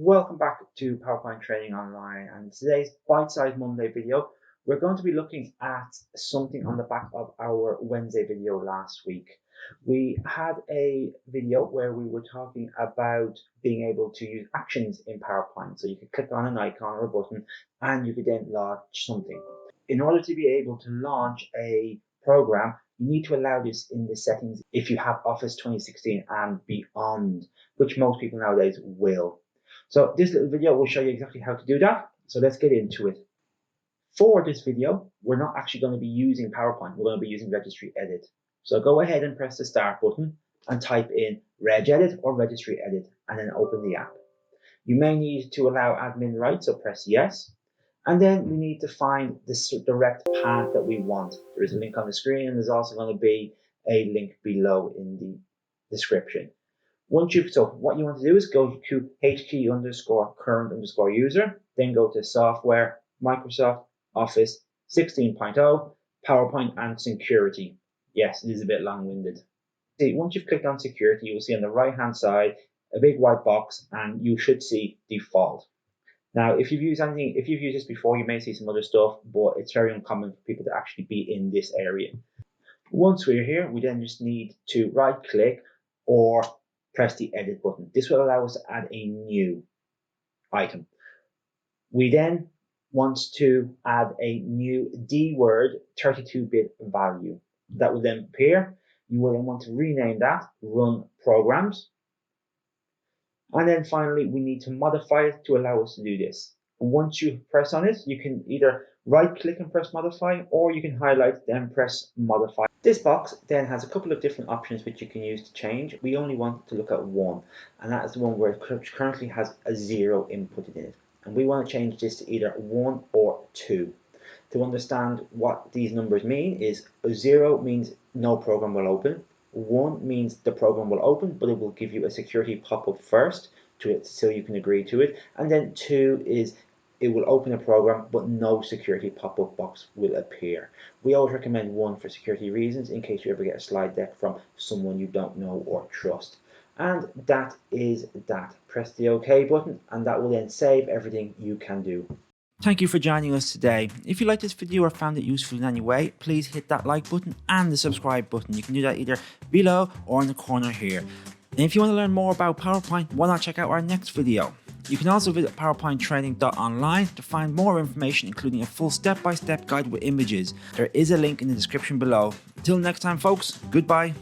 Welcome back to PowerPoint Training Online, and today's Bite-Size Monday video, we're going to be looking at something on the back of our Wednesday video last week. We had a video where we were talking about being able to use actions in PowerPoint. So you could click on an icon or a button and you could then launch something. In order to be able to launch a program, you need to allow this in the settings if you have Office 2016 and beyond, which most people nowadays will. So this little video will show you exactly how to do that. So let's get into it. For this video, we're not actually going to be using PowerPoint. We're going to be using Registry Edit. So go ahead and press the Start button and type in Regedit or Registry Edit and then open the app. You may need to allow admin rights, so press yes. And then we need to find the direct path that we want. There is a link on the screen and there's also going to be a link below in the description. What you want to do is go to HT_current_user, then go to Software, Microsoft Office 16.0, PowerPoint and Security. Yes, it is a bit long-winded. See, once you've clicked on Security, you will see on the right-hand side a big white box, and you should see Default. Now, if you've used this before, you may see some other stuff, but it's very uncommon for people to actually be in this area. Once we're here, we then just need to right-click or press the Edit button. This will allow us to add a new item. We then want to add a new D-word 32-bit value. That will then appear. You will then want to rename that Run Programs. And then finally, we need to modify it to allow us to do this. And once you press on it, you can either right-click and press Modify, or you can highlight, then press Modify. This box then has a couple of different options which you can use to change. We only want to look at one, and that is the one where it currently has a 0 inputted in it. And we want to change this to either 1 or 2. To understand what these numbers mean is 0 means no program will open. 1 means the program will open, but it will give you a security pop-up first so you can agree to it. And then 2 is it will open a program, but no security pop-up box will appear. We always recommend 1 for security reasons, in case you ever get a slide deck from someone you don't know or trust. And that is that. Press the OK button, and that will then save everything you can do. Thank you for joining us today. If you liked this video or found it useful in any way, please hit that like button and the subscribe button. You can do that either below or in the corner here. And if you want to learn more about PowerPoint, why not check out our next video? You can also visit powerpointtraining.online to find more information, including a full step-by-step guide with images. There is a link in the description below. Until next time, folks, goodbye.